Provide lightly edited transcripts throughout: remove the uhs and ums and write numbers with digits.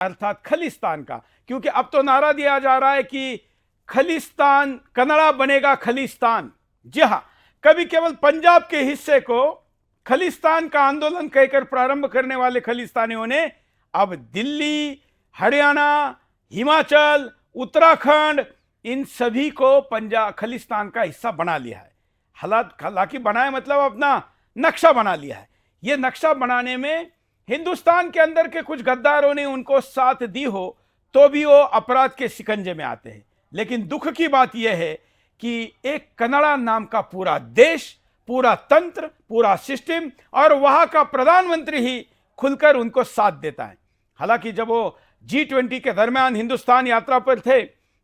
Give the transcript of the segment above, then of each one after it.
अर्थात खलिस्तान का, क्योंकि अब तो नारा दिया जा रहा है कि खलिस्तान कन्नड़ा बनेगा खलिस्तान। जी हां, कभी केवल पंजाब के हिस्से को खलिस्तान का आंदोलन कहकर प्रारंभ करने वाले खलिस्तानियों ने अब दिल्ली, हरियाणा, हिमाचल, उत्तराखंड, इन सभी को पंजाब खलिस्तान का हिस्सा बना लिया है। हालांकि बनाया मतलब अपना नक्शा बना लिया है। यह नक्शा बनाने में हिंदुस्तान के अंदर के कुछ गद्दारों ने उनको साथ दी हो तो भी वो अपराध के शिकंजे में आते हैं। लेकिन दुख की बात यह है कि एक कन्नड़ा नाम का पूरा देश, पूरा तंत्र, पूरा सिस्टम और वहां का प्रधानमंत्री ही खुलकर उनको साथ देता है। हालांकि जब वो G20 के दरमियान हिंदुस्तान यात्रा पर थे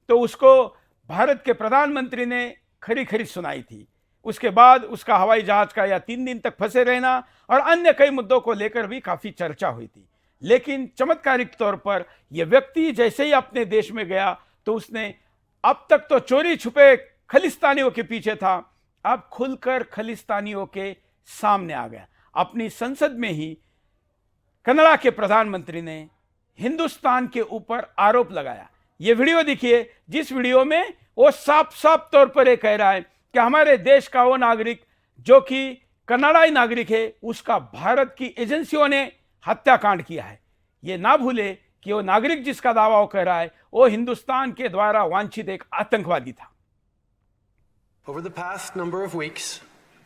तो उसको भारत के प्रधानमंत्री ने खरी खरी सुनाई थी। उसके बाद उसका हवाई जहाज का या 3 दिन तक फंसे रहना और अन्य कई मुद्दों को लेकर भी काफी चर्चा हुई थी। लेकिन चमत्कारिक तौर पर यह व्यक्ति जैसे ही अपने देश में गया तो उसने अब तक तो चोरी छुपे खलिस्तानियों के पीछे था, अब खुलकर खलिस्तानियों के सामने आ गया। अपनी संसद में ही कनाडा के प्रधानमंत्री ने हिंदुस्तान के ऊपर आरोप लगाया। यह वीडियो देखिए, जिस वीडियो में वो साफ साफ तौर पर यह कह रहा है कि हमारे देश का वो नागरिक जो कि कनाडाई नागरिक है उसका भारत की एजेंसियों ने हत्याकांड किया है। ये ना भूले कि वो नागरिक जिसका दावा वो कह रहा है वो हिंदुस्तान के द्वारा वांछित एक आतंकवादी था। Over the past number of weeks,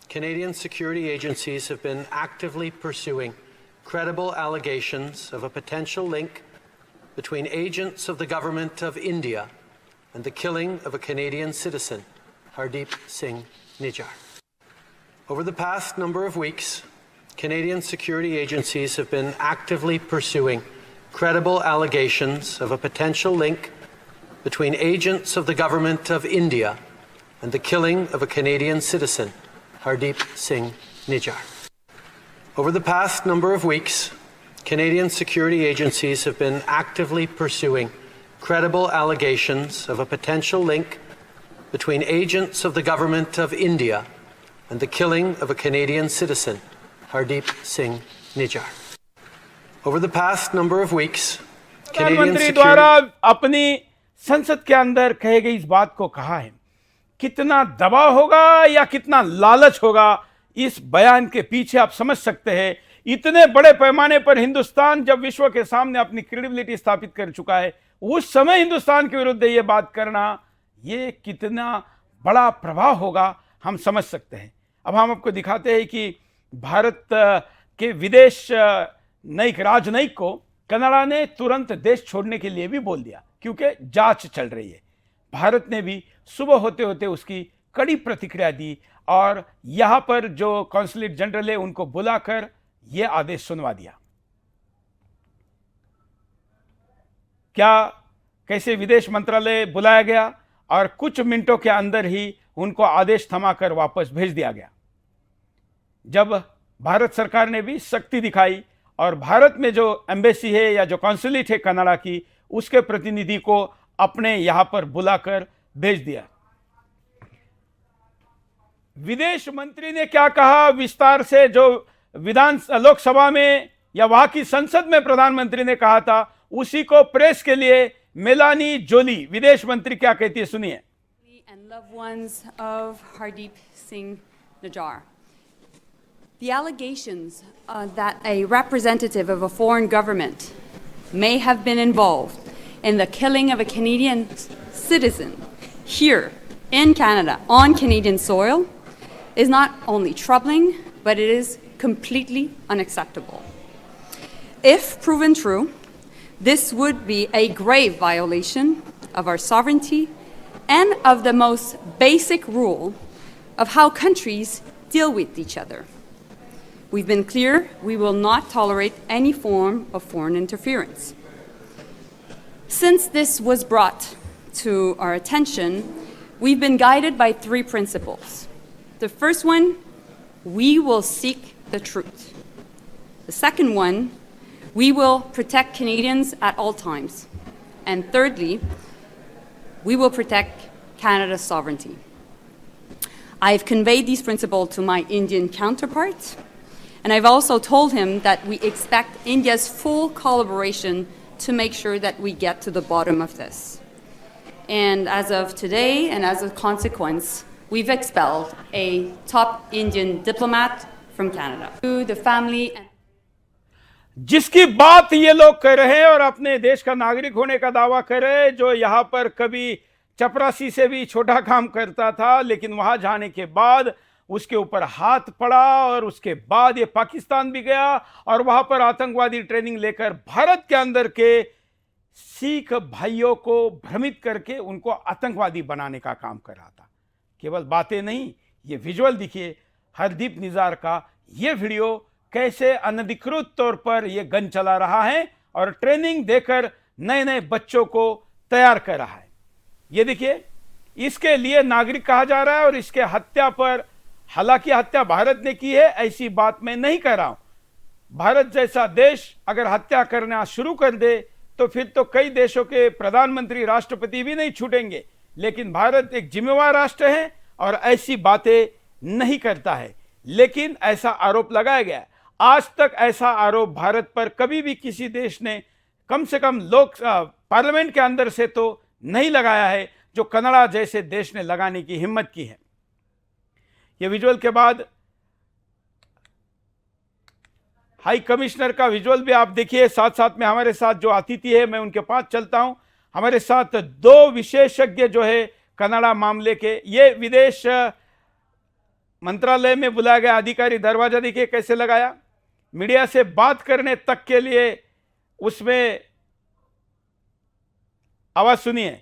Canadian security agencies have been actively pursuing credible allegations of a potential link between agents of the government of India and the killing of a Canadian citizen, Hardeep Singh Nijjar. Over the past number of weeks, Canadian security agencies have been actively pursuing credible allegations of a potential link between agents of the government of India and the killing of a Canadian citizen, Hardeep Singh Nijjar. Over the past number of weeks, Canadian security agencies have been actively pursuing credible allegations of a potential link between agents of the government of India and the killing of a Canadian citizen, Hardeep Singh Nijjar. Over the past number of weeks, प्रधानमंत्री द्वारा अपनी संसद के अंदर कहे गई इस बात को कहा है। कितना दबाव होगा या कितना लालच होगा इस बयान के पीछे आप समझ सकते हैं। इतने बड़े पैमाने पर हिंदुस्तान जब विश्व के सामने अपनी क्रेडिबिलिटी स्थापित कर चुका है, उस समय हिंदुस्तान के विरुद्ध ये बात करना, ये कितना बड़ा प्रभाव होगा हम समझ सकते हैं। अब हम आपको दिखाते हैं कि भारत के विदेश राजनयिक को कनाडा ने तुरंत देश छोड़ने के लिए भी बोल दिया क्योंकि जांच चल रही है। भारत ने भी सुबह होते होते उसकी कड़ी प्रतिक्रिया दी और यहां पर जो कॉन्सुलेट जनरल है उनको बुलाकर यह आदेश सुनवा दिया। क्या कैसे विदेश मंत्रालय बुलाया गया और कुछ मिनटों के अंदर ही उनको आदेश थमाकर वापस भेज दिया गया। जब भारत सरकार ने भी सख्ती दिखाई और भारत में जो एम्बेसी है या जो कॉन्सुलेट है कनाडा की, उसके प्रतिनिधि को अपने यहां पर बुलाकर भेज दिया। विदेश मंत्री ने क्या कहा विस्तार से, जो लोकसभा में या वहां की संसद में प्रधानमंत्री ने कहा था, उसी को प्रेस के लिए मेलानी जोली विदेश मंत्री क्या कहती है, सुनिए। And loved ones of Hardeep Singh Nijjar. The allegations that a representative of a foreign government may have been involved in the killing of a Canadian citizen here in Canada on Canadian soil is not only troubling, but it is completely unacceptable. If proven true, this would be a grave violation of our sovereignty and of the most basic rule of how countries deal with each other. We've been clear we will not tolerate any form of foreign interference. Since this was brought to our attention, we've been guided by 3 principles. The first one, we will seek the truth. The second one, we will protect Canadians at all times. And thirdly, we will protect Canada's sovereignty. I've conveyed these principles to my Indian counterpart, and I've also told him that we expect India's full collaboration to make sure that we get to the bottom of this. And as of today, and as a consequence, we've expelled a top Indian diplomat from Canada. To the family and जिसकी बात ये लोग कर रहे हैं और अपने देश का नागरिक होने का दावा कर रहे हैं, जो यहां पर कभी चपरासी से भी छोटा काम करता था, लेकिन वहां जाने के बाद उसके ऊपर हाथ पड़ा और उसके बाद ये पाकिस्तान भी गया और वहां पर आतंकवादी ट्रेनिंग लेकर भारत के अंदर के सिख भाइयों को भ्रमित करके उनको आतंकवादी बनाने का काम कर रहा था। केवल बातें नहीं, ये विजुअल देखिए हरदीप निज़ार का ये वीडियो, कैसे अनधिकृत तौर पर ये गन चला रहा है और ट्रेनिंग देकर नए नए बच्चों को तैयार कर रहा है। ये देखिए, इसके लिए नागरिक कहा जा रहा है और इसके हत्या पर, हालांकि हत्या भारत ने की है, ऐसी बात मैं नहीं कह रहा हूं। भारत जैसा देश अगर हत्या करना शुरू कर दे तो फिर तो कई देशों के प्रधानमंत्री, राष्ट्रपति भी नहीं छूटेंगे, लेकिन भारत एक जिम्मेवार राष्ट्र है और ऐसी बातें नहीं करता है। लेकिन ऐसा आरोप लगाया गया, आज तक ऐसा आरोप भारत पर कभी भी किसी देश ने, कम से कम लोक पार्लियामेंट के अंदर से तो नहीं लगाया है, जो कनाडा जैसे देश ने लगाने की हिम्मत की है। यह विजुअल के बाद हाई कमिश्नर का विजुअल भी आप देखिए। साथ साथ में हमारे साथ जो अतिथि है, मैं उनके पास चलता हूं। हमारे साथ दो विशेषज्ञ जो है कनाडा मामले के, ये विदेश मंत्रालय में बुलाया गया अधिकारी, दरवाजा देखिए कैसे लगाया, मीडिया से बात करने तक के लिए उसमें आवाज सुनिए।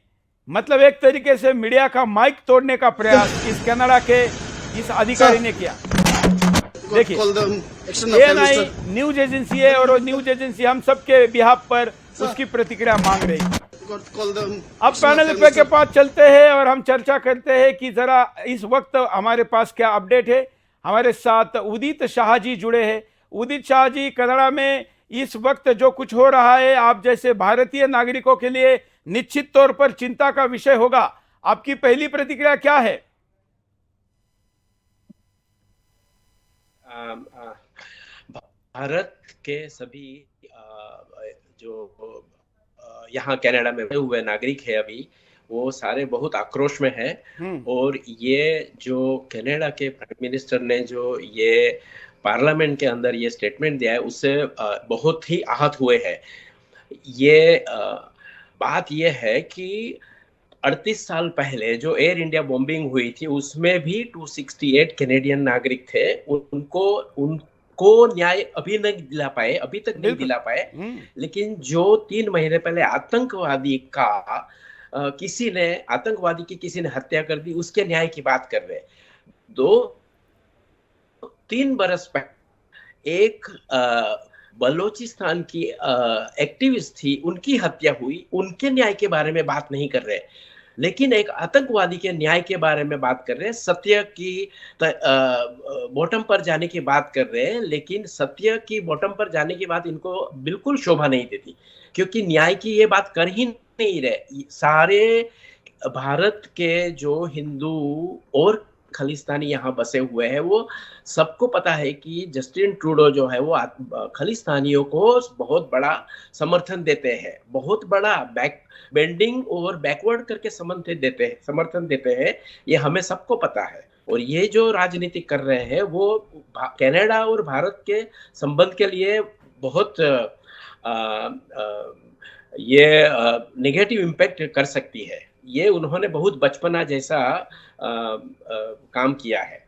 मतलब एक तरीके से मीडिया का माइक तोड़ने का प्रयास इस कनाडा के इस अधिकारी ने किया। देखिए, ANI न्यूज एजेंसी है और वो न्यूज एजेंसी हम सबके बिहाफ पर उसकी प्रतिक्रिया मांग रही है। अब पैनल के पास चलते हैं और हम चर्चा करते हैं कि जरा इस वक्त हमारे पास क्या अपडेट है। हमारे साथ उदित शाह जी जुड़े हैं। उदित शाह जी, कनाडा में इस वक्त जो कुछ हो रहा है, आप जैसे भारतीय नागरिकों के लिए निश्चित तौर पर चिंता का विषय होगा। आपकी पहली प्रतिक्रिया क्या है? भारत के सभी जो यहाँ कनाडा में हुए नागरिक है अभी, वो सारे बहुत आक्रोश में है। और ये जो कनाडा के प्राइम मिनिस्टर ने जो ये पार्लियामेंट के अंदर ये स्टेटमेंट दिया है, उससे बहुत ही आहत हुए हैं। ये बात ये है कि 38 साल पहले जो एयर इंडिया बॉम्बिंग हुई थी, उसमें भी 268 कैनेडियन नागरिक थे। उनको न्याय अभी नहीं दिला पाए, अभी तक नहीं दिला पाए। लेकिन जो 3 महीने पहले आतंकवादी की किसी ने हत्या कर दी, उसके न्याय की बात कर रहे। 2-3 बरस पहले एक बलोचिस्तान की एक्टिविस्ट थी, उनकी हत्या हुई, उनके न्याय के बारे में बात नहीं कर रहे, लेकिन एक आतंकवादी के न्याय के बारे में बात कर रहे हैं। सत्य की बॉटम पर जाने की बात कर रहे हैं, लेकिन सत्य की बॉटम पर जाने की बात इनको बिल्कुल शोभा नहीं देती, क्योंकि न्याय की ये बात कर ही नहीं रहे। सारे भारत के जो हिंदू और खलिस्तानी यहाँ बसे हुए हैं, वो सबको पता है कि जस्टिन ट्रूडो जो है वो खलिस्तानियों को बहुत बड़ा समर्थन देते हैं, बहुत बड़ा बेंडिंग और बैकवर्ड करके समर्थन देते हैं। ये हमें सबको पता है। और ये जो राजनीति कर रहे हैं, वो कनाडा और भारत के संबंध के लिए बहुत ये नेगेटिव इम्पैक्ट कर सकती है। ये उन्होंने बहुत बचपना जैसा काम किया है।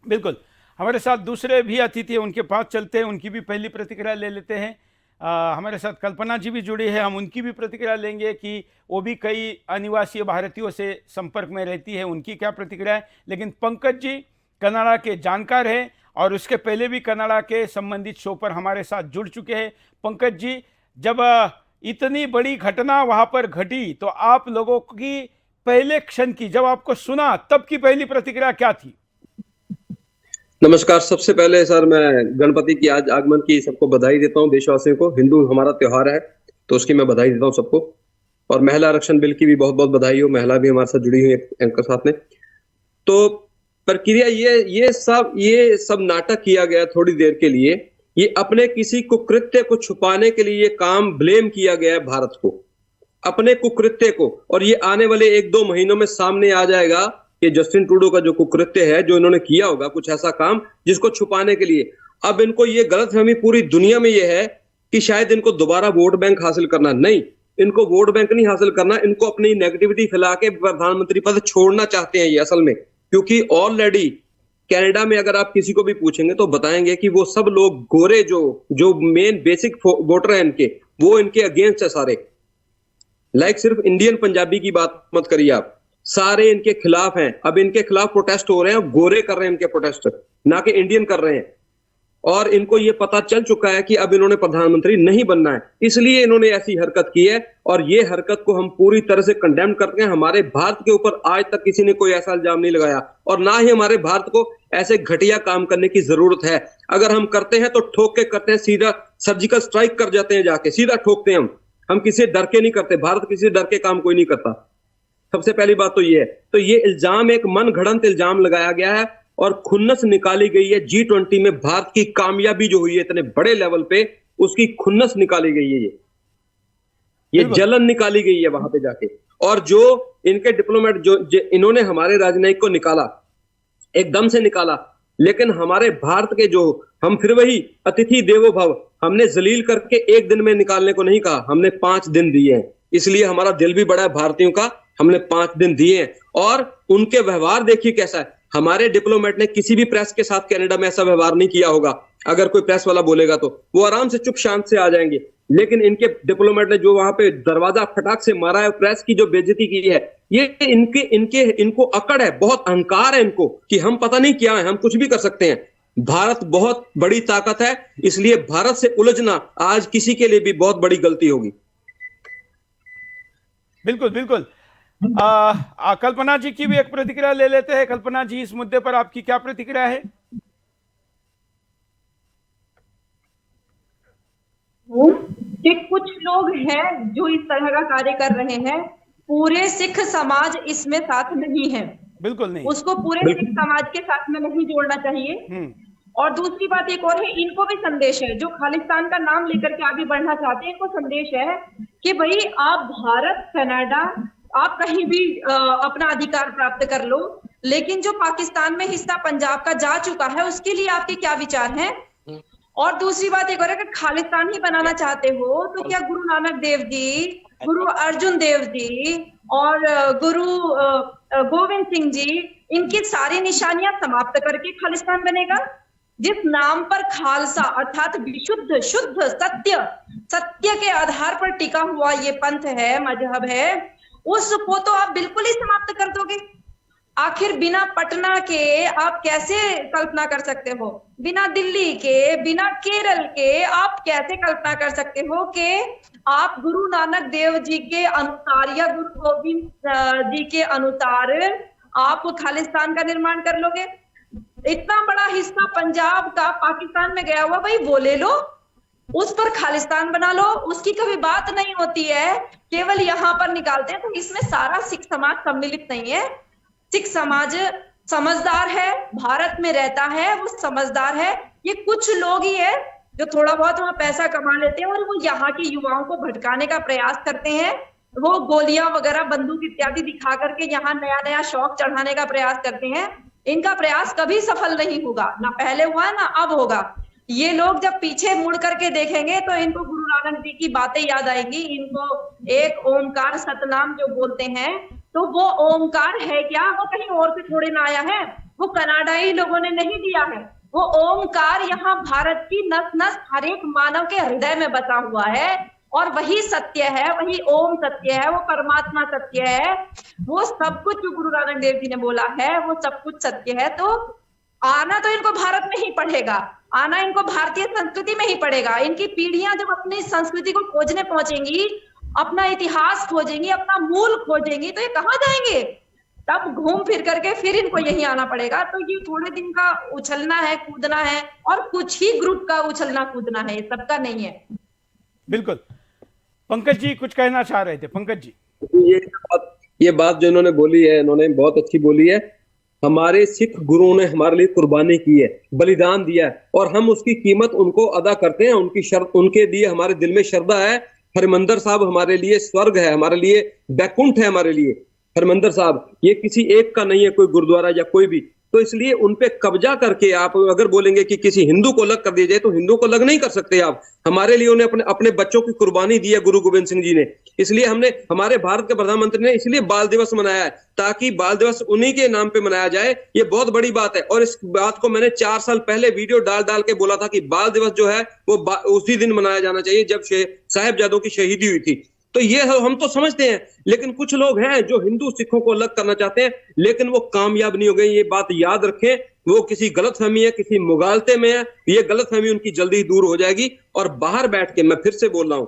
बिल्कुल। हमारे साथ दूसरे भी अतिथि, उनके पास चलते हैं, उनकी भी पहली प्रतिक्रिया ले लेते हैं। हमारे साथ कल्पना जी भी जुड़ी है, हम उनकी भी प्रतिक्रिया लेंगे कि वो भी कई अनिवासी भारतीयों से संपर्क में रहती है, उनकी क्या प्रतिक्रिया है। लेकिन पंकज जी कनाडा के जानकार हैं और उसके पहले भी कनाडा के संबंधित शो पर हमारे साथ जुड़ चुके हैं। पंकज जी, जब इतनी बड़ी घटना वहां पर घटी तो आप लोगों की पहले क्षण की, जब आपको सुना तब की पहली प्रतिक्रिया क्या थी? नमस्कार। सबसे पहले सर, मैं गणपति की आज आगमन की सबको बधाई देता हूं। देशवासियों को, हिंदू हमारा त्योहार है तो उसकी मैं बधाई देता हूं सबको। और महिला आरक्षण बिल की भी बहुत बहुत बधाई हो। महिला भी हमारे साथ जुड़ी हुई है एंकर साथ में। तो प्रक्रिया ये सब नाटक किया गया थोड़ी देर के लिए ये अपने किसी कुकृत्य को छुपाने के लिए ये काम ब्लेम किया गया है भारत को, अपने कुकृत्य को। और ये आने वाले 1-2 महीनों में सामने आ जाएगा कि जस्टिन ट्रूडो का जो कुकृत्य है, जो इन्होंने किया होगा कुछ ऐसा काम जिसको छुपाने के लिए। अब इनको ये गलतफहमी पूरी दुनिया में ये है कि शायद इनको दोबारा वोट बैंक हासिल करना, नहीं, इनको वोट बैंक नहीं हासिल करना, इनको अपनी नेगेटिविटी फैला के प्रधानमंत्री पद छोड़ना चाहते हैं ये असल में। क्योंकि ऑलरेडी कनाडा में अगर आप किसी को भी पूछेंगे तो बताएंगे कि वो सब लोग गोरे जो मेन बेसिक वोटर हैं इनके, वो इनके अगेंस्ट है सारे। लाइक सिर्फ इंडियन पंजाबी की बात मत करिए आप, सारे इनके खिलाफ हैं। अब इनके खिलाफ प्रोटेस्ट हो रहे हैं, गोरे कर रहे हैं इनके प्रोटेस्ट, ना कि इंडियन कर रहे हैं। और इनको ये पता चल चुका है कि अब इन्होंने प्रधानमंत्री नहीं बनना है, इसलिए इन्होंने ऐसी हरकत की है। और ये हरकत को हम पूरी तरह से कंडेम करते हैं। हमारे भारत के ऊपर आज तक किसी ने कोई ऐसा इल्जाम नहीं लगाया, और ना ही हमारे भारत को ऐसे घटिया काम करने की जरूरत है। अगर हम करते हैं तो ठोक के करते हैं, सीधा सर्जिकल स्ट्राइक कर जाते हैं, जाके सीधा ठोकते हैं हम किसी से डर के नहीं करते। भारत किसी से डर के काम कोई नहीं करता। सबसे पहली बात तो ये है। तो ये इल्जाम एक मन घड़ंत इल्जाम लगाया गया है और खुन्नस निकाली गई है। G20 में भारत की कामयाबी जो हुई है इतने बड़े लेवल पे, उसकी खुन्नस निकाली गई है, ये जलन निकाली गई है वहां पे जाके। और जो इनके डिप्लोमेट जो इन्होंने हमारे राजनयिक को निकाला, एकदम से निकाला, लेकिन हमारे भारत के जो, हम फिर वही अतिथि देवो भव, हमने जलील करके एक दिन में निकालने को नहीं कहा, हमने 5 दिन दिए हैं। इसलिए हमारा दिल भी बड़ा है भारतीयों का, हमने 5 दिन दिए हैं। और उनके व्यवहार देखिए कैसा है। हमारे डिप्लोमेट ने किसी भी प्रेस के साथ कनाडा में ऐसा व्यवहार नहीं किया होगा। अगर कोई प्रेस वाला बोलेगा तो वो आराम से चुप शांत से आ जाएंगे, लेकिन इनके डिप्लोमेट ने जो वहां पे दरवाजा फटाक से मारा है, प्रेस की जो बेइज्जती की है, ये इनको अकड़ है, बहुत अहंकार है इनको कि हम पता नहीं क्या है, हम कुछ भी कर सकते हैं। भारत बहुत बड़ी ताकत है, इसलिए भारत से उलझना आज किसी के लिए भी बहुत बड़ी गलती होगी। बिल्कुल बिल्कुल। कल्पना जी की भी एक प्रतिक्रिया ले लेते हैं। कल्पना जी, इस मुद्दे पर आपकी क्या प्रतिक्रिया है? कि कुछ लोग हैं जो इस तरह का कार्य कर रहे हैं, पूरे सिख समाज इसमें साथ नहीं है। बिल्कुल नहीं, उसको पूरे सिख समाज के साथ में नहीं जोड़ना चाहिए। और दूसरी बात एक और है, इनको भी संदेश है, जो खालिस्तान का नाम लेकर के आगे बढ़ना चाहते हैं, इनको संदेश है कि भाई आप भारत, कनाडा, आप कहीं भी अपना अधिकार प्राप्त कर लो, लेकिन जो पाकिस्तान में हिस्सा पंजाब का जा चुका है उसके लिए आपके क्या विचार हैं। और दूसरी बात एक और है कि खालिस्तान ही बनाना चाहते हो तो क्या गुरु नानक देव जी, गुरु अर्जुन देव जी और गुरु गोविंद सिंह जी, इनकी सारी निशानियां समाप्त करके खालिस्तान बनेगा? जिस नाम पर खालसा अर्थात विशुद्ध, शुद्ध, सत्य के आधार पर टिका हुआ ये पंथ है, मजहब है, उसको तो आप बिल्कुल ही समाप्त कर दोगे। आखिर बिना पटना के आप कैसे कल्पना कर सकते हो, बिना दिल्ली के, बिना केरल के आप कैसे कल्पना कर सकते हो कि आप गुरु नानक देव जी के अनुसार या गुरु गोविंद जी के अनुसार आप खालिस्तान का निर्माण कर लोगे? इतना बड़ा हिस्सा पंजाब का पाकिस्तान में गया हुआ, भाई वो ले लो, उस पर खालिस्तान बना लो, उसकी कभी बात नहीं होती है, केवल यहाँ पर निकालते हैं। तो इसमें सारा सिख समाज सम्मिलित नहीं है। सिख समाज समझदार है, भारत में रहता है, वो समझदार है। ये कुछ लोग ही है जो थोड़ा बहुत वहां पैसा कमा लेते हैं और वो यहाँ के युवाओं को भटकाने का प्रयास करते हैं। वो गोलियां वगैरह, बंदूक इत्यादि दिखा करके यहाँ नया नया शौक चढ़ाने का प्रयास करते हैं। इनका प्रयास कभी सफल नहीं होगा, ना पहले हुआ ना अब होगा। ये लोग जब पीछे मुड़ करके देखेंगे तो इनको गुरु नानक जी की बातें याद आएंगी। इनको एक ओमकार सतनाम जो बोलते हैं, तो वो ओमकार है क्या? वो कहीं और से थोड़े ना आया है, वो कनाडाई लोगों ने नहीं दिया है। वो ओमकार यहाँ भारत की नस नस, हर एक मानव के हृदय में बसा हुआ है और वही सत्य है, वही ओम सत्य है, वो परमात्मा सत्य है। वो सब कुछ जो गुरु नानक देव जी ने बोला है वो सब कुछ सत्य है। तो आना तो इनको भारत में ही पड़ेगा, आना इनको भारतीय संस्कृति में ही पड़ेगा। इनकी पीढ़ियां जब अपनी संस्कृति को खोजने पहुंचेंगी, अपना इतिहास खोजेंगी, अपना मूल खोजेंगी, तो ये कहाँ जाएंगे? तब घूम फिर करके फिर इनको यहीं आना पड़ेगा। तो ये थोड़े दिन का उछलना है, कूदना है, और कुछ ही ग्रुप का उछलना कूदना है, सबका नहीं है। बिल्कुल। पंकज जी कुछ कहना चाह रहे थे। पंकज जी, ये बात जो इन्होंने बोली है, इन्होंने बहुत अच्छी बोली है। हमारे सिख गुरुओं ने हमारे लिए कुर्बानी की है, बलिदान दिया है, और हम उसकी कीमत उनको अदा करते हैं। उनके लिए हमारे दिल में श्रद्धा है। हरिमंदिर साहब हमारे लिए स्वर्ग है, हमारे लिए बैकुंठ है। हमारे लिए हरिमंदिर साहब ये किसी एक का नहीं है, कोई गुरुद्वारा या कोई भी। तो इसलिए उन पे कब्जा करके आप अगर बोलेंगे कि किसी हिंदू को अलग कर दिया जाए, तो हिंदू को अलग नहीं कर सकते आप। हमारे लिए उन्हें अपने बच्चों की कुर्बानी दी है गुरु गोविंद सिंह जी ने। इसलिए हमारे भारत के प्रधानमंत्री ने इसलिए बाल दिवस मनाया है, ताकि बाल दिवस उन्हीं के नाम पे मनाया जाए। ये बहुत बड़ी बात है, और इस बात को मैंने 4 साल पहले वीडियो डाल के बोला था कि बाल दिवस जो है वो उसी दिन मनाया जाना चाहिए जब साहिबजादों की शहीदी हुई थी। तो ये हम तो समझते हैं, लेकिन कुछ लोग हैं जो हिंदू सिखों को अलग करना चाहते हैं, लेकिन वो कामयाब नहीं हो गए। ये बात याद रखें, वो किसी गलतफहमी है, किसी मुगालते में है। ये गलतफहमी उनकी जल्दी दूर हो जाएगी। और बाहर बैठ के, मैं फिर से बोल रहा हूं,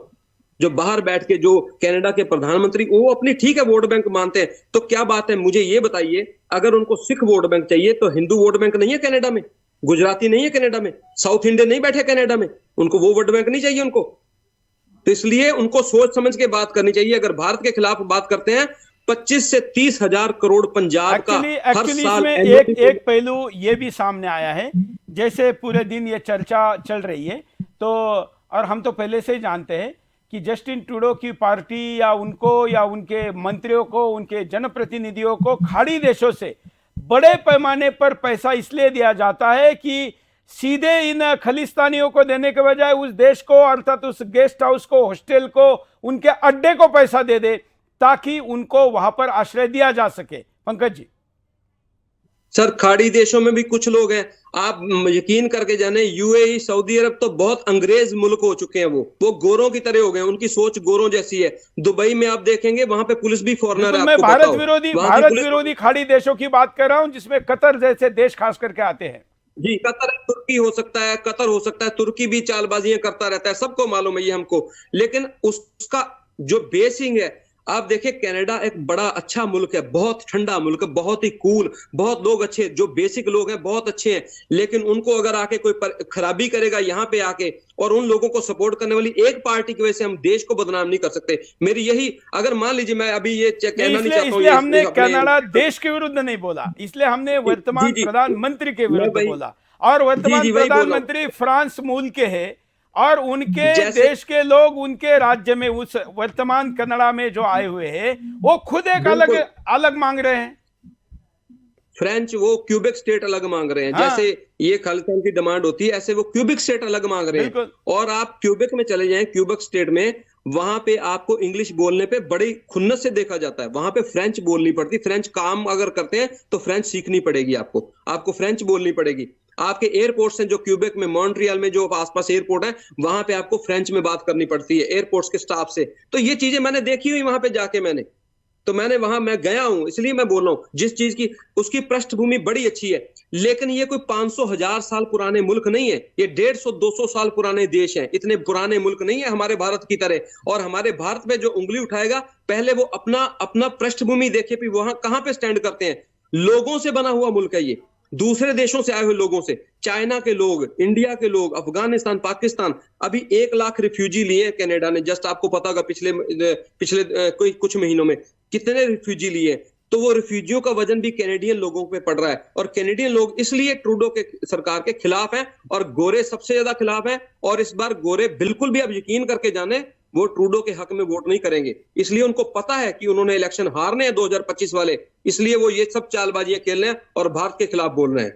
जो बाहर बैठ के जो कनाडा के प्रधानमंत्री, वो अपनी ठीक है वोट बैंक मानते हैं, तो क्या बात है, मुझे ये बताइए, अगर उनको सिख वोट बैंक चाहिए तो हिंदू वोट बैंक नहीं है कनाडा में? गुजराती नहीं है कनाडा में? साउथ इंडियन नहीं बैठे कनाडा में? उनको वो वोट बैंक नहीं चाहिए उनको? तो इसलिए उनको सोच समझ के बात करनी चाहिए। अगर भारत के खिलाफ बात करते हैं, 25 से 30 हजार करोड़ पंजाब का हर साल। इसमें एक पहलू ये भी सामने आया है, जैसे पूरे दिन ये चर्चा चल रही है, तो और हम तो पहले से ही जानते हैं कि जस्टिन ट्रूडो की पार्टी या उनको या उनके मंत्रियों को, उनके जनप्रतिनिधियों को खाड़ी देशों से बड़े पैमाने पर पैसा इसलिए दिया जाता है कि सीधे इन खलिस्तानियों को देने के बजाय उस देश को, अर्थात उस गेस्ट हाउस को, हॉस्टल को, उनके अड्डे को पैसा दे दे, ताकि उनको वहां पर आश्रय दिया जा सके। पंकज जी। सर, खाड़ी देशों में भी कुछ लोग हैं, आप यकीन करके जाने, यूएई, सऊदी अरब तो बहुत अंग्रेज मुल्क हो चुके हैं। वो गोरों की तरह हो गए, उनकी सोच गोरों जैसी है। दुबई में आप देखेंगे, वहां पे पुलिस भी फॉरेनर है। मैं भारत विरोधी खाड़ी देशों की बात कर रहा हूं, जिसमें कतर जैसे देश खास करके आते हैं। जी, कतर, तुर्की हो सकता है, कतर हो सकता है, तुर्की भी चालबाजियां करता रहता है, सबको मालूम है ये हमको। लेकिन उसका जो बेसिंग है, आप देखिए, कनाडा एक बड़ा अच्छा मुल्क है, बहुत ठंडा मुल्क है, बहुत ही कूल, बहुत लोग अच्छे, जो बेसिक लोग हैं बहुत अच्छे हैं। लेकिन उनको अगर आके कोई खराबी करेगा यहाँ पे आके, और उन लोगों को सपोर्ट करने वाली एक पार्टी की वजह से हम देश को बदनाम नहीं कर सकते। मेरी यही, अगर मान लीजिए, मैं अभी ये कहना नहीं चाहता हूँ, इसलिए हमने कनाडा देश के विरुद्ध नहीं बोला, इसलिए हमने वर्तमान प्रधानमंत्री के विरुद्ध बोला। और वर्तमान प्रधानमंत्री फ्रांस मूल के हैं, और उनके देश के लोग उनके राज्य में, उस वर्तमान कनाडा में जो आए हुए हैं, वो खुद एक अलग मांग रहे हैं। फ्रेंच, वो क्यूबेक स्टेट अलग मांग रहे हैं। हाँ। जैसे ये खालिस्तान की डिमांड होती है, ऐसे वो क्यूबेक स्टेट अलग मांग रहे हैं। और आप क्यूबेक में चले जाएं, क्यूबेक स्टेट में, वहां पे आपको इंग्लिश बोलने पे बड़ी खुन्नस से देखा जाता है। वहां पे फ्रेंच बोलनी पड़ती। फ्रेंच काम अगर करते हैं तो फ्रेंच सीखनी पड़ेगी आपको फ्रेंच बोलनी पड़ेगी। आपके एयरपोर्ट्स हैं जो क्यूबेक में, मॉन्ट्रियल में जो आसपास एयरपोर्ट है, वहां पे आपको फ्रेंच में बात करनी पड़ती है एयरपोर्ट्स के स्टाफ से। तो ये चीजें मैंने देखी हुई वहां पे जाके, मैं गया हूं, इसलिए मैं बोल रहा हूं। जिस चीज की उसकी पृष्ठभूमि बड़ी अच्छी है, लेकिन ये कोई 500,000 साल पुराने मुल्क नहीं है। ये 150-200 साल पुराने देश हैं, इतने पुराने मुल्क नहीं है हमारे भारत की तरह। और हमारे भारत में जो उंगली उठाएगा, पहले वो अपना पृष्ठभूमि देखे, फिर वहां कहां पे स्टैंड करते हैं। लोगों से बना हुआ मुल्क है ये, दूसरे देशों से आए हुए लोगों से, चाइना के लोग, इंडिया के लोग, अफगानिस्तान, पाकिस्तान। अभी 1 लाख रिफ्यूजी लिए कनाडा ने, जस्ट आपको पता होगा पिछले कोई कुछ महीनों में कितने रिफ्यूजी लिए। तो वो रिफ्यूजियों का वजन भी कैनेडियन लोगों पे पड़ रहा है। और कैनेडियन लोग इसलिए ट्रूडो के सरकार के खिलाफ हैं, और गोरे सबसे ज्यादा खिलाफ हैं। और इस बार गोरे बिल्कुल भी, अब यकीन करके जाने, वो ट्रूडो के हक में वोट नहीं करेंगे। इसलिए उनको पता है कि उन्होंने इलेक्शन हारने हैं 2025 वाले, इसलिए वो ये सब चालबाजियां खेल रहे हैं और भारत के खिलाफ बोल रहे हैं।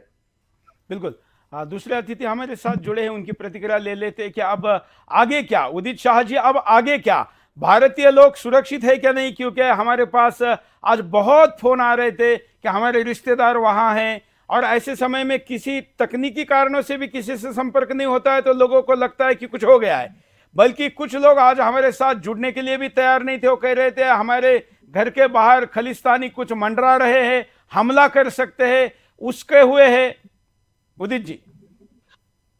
बिल्कुल। दूसरे अतिथि हमारे साथ जुड़े हैं, उनकी प्रतिक्रिया ले लेते हैं कि अब आगे क्या। उदित शाह जी, अब आगे क्या? भारतीय लोग सुरक्षित है क्या नहीं? क्योंकि हमारे पास आज बहुत फोन आ रहे थे कि हमारे रिश्तेदार वहां हैं, और ऐसे समय में किसी तकनीकी कारणों से भी किसी से संपर्क नहीं होता है, तो लोगों को लगता है कि कुछ हो गया है। बल्कि कुछ लोग आज हमारे साथ जुड़ने के लिए भी तैयार नहीं थे। वो कह रहे थे हमारे घर के बाहर खलिस्तानी कुछ मंडरा रहे हैं, हमला कर सकते हैं, उसके हुए हैं। उदित जी।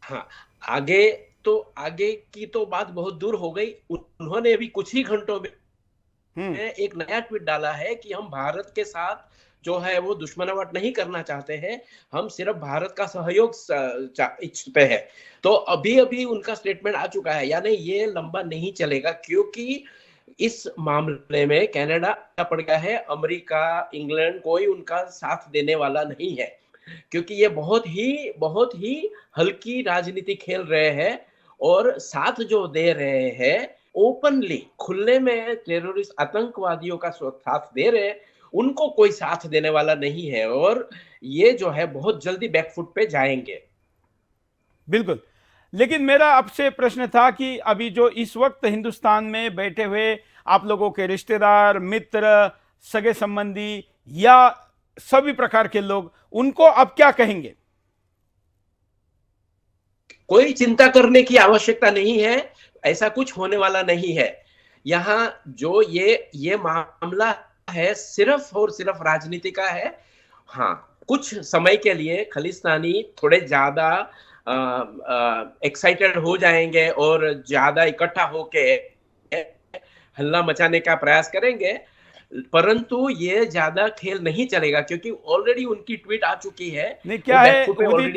हाँ, आगे की तो बात बहुत दूर हो गई। उन्होंने भी कुछ ही घंटों में एक नया ट्वीट डाला है कि हम भारत के साथ जो है वो दुश्मनावट नहीं करना चाहते हैं, हम सिर्फ भारत का सहयोग इच्छते हैं। तो अभी उनका स्टेटमेंट आ चुका है, यानी ये लंबा नहीं चलेगा, क्योंकि इस मामले में कनाडा पड़ गया है, अमेरिका, इंग्लैंड, कोई उनका साथ देने वाला नहीं है, क्योंकि ये बहुत ही हल्की राजनीति खेल रहे हैं और साथ जो दे रहे हैं ओपनली, खुले में टेररिस्ट आतंकवादियों का साथ दे रहे हैं, उनको कोई साथ देने वाला नहीं है और ये जो है बहुत जल्दी बैकफुट पे जाएंगे। बिल्कुल। लेकिन मेरा आपसे प्रश्न था कि अभी जो इस वक्त हिंदुस्तान में बैठे हुए आप लोगों के रिश्तेदार, मित्र, सगे संबंधी या सभी प्रकार के लोग, उनको आप क्या कहेंगे? कोई चिंता करने की आवश्यकता नहीं है, ऐसा कुछ होने वाला नहीं है। यहाँ जो ये मामला है सिर्फ और सिर्फ राजनीति का है। हाँ, कुछ समय के लिए खालिस्तानी थोड़े ज्यादा एक्साइटेड हो जाएंगे और ज्यादा इकट्ठा होके हल्ला मचाने का प्रयास करेंगे, परंतु ये ज्यादा खेल नहीं चलेगा क्योंकि ऑलरेडी उनकी ट्वीट आ चुकी है। नहीं, क्या है उदित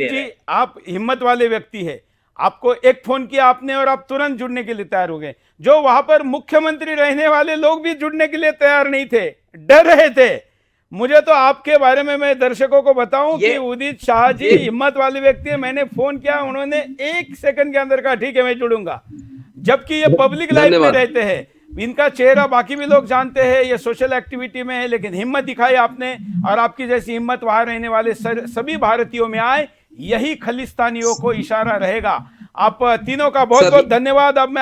जी, आप हिम्मत वाले व्यक्ति है, आपको एक फोन किया आपने और आप तुरंत जुड़ने के लिए तैयार हो गए। जो वहां पर मुख्यमंत्री रहने वाले लोग भी जुड़ने के लिए तैयार नहीं थे, डर रहे थे। मुझे तो आपके बारे में मैं दर्शकों को बताऊं कि उदित शाह जी हिम्मत वाले व्यक्ति है। मैंने फोन किया, उन्होंने 1 सेकंड के अंदर कहा ठीक है मैं जुड़ूंगा, जबकि ये पब्लिक लाइफ में रहते हैं, इनका चेहरा बाकी भी लोग जानते हैं, ये सोशल एक्टिविटी में है, लेकिन हिम्मत दिखाई आपने और आपकी जैसी हिम्मत वहां रहने वाले सभी भारतीयों में आए, यही खालिस्तानियों को इशारा रहेगा। आप तीनों का बहुत बहुत धन्यवाद। अब मैं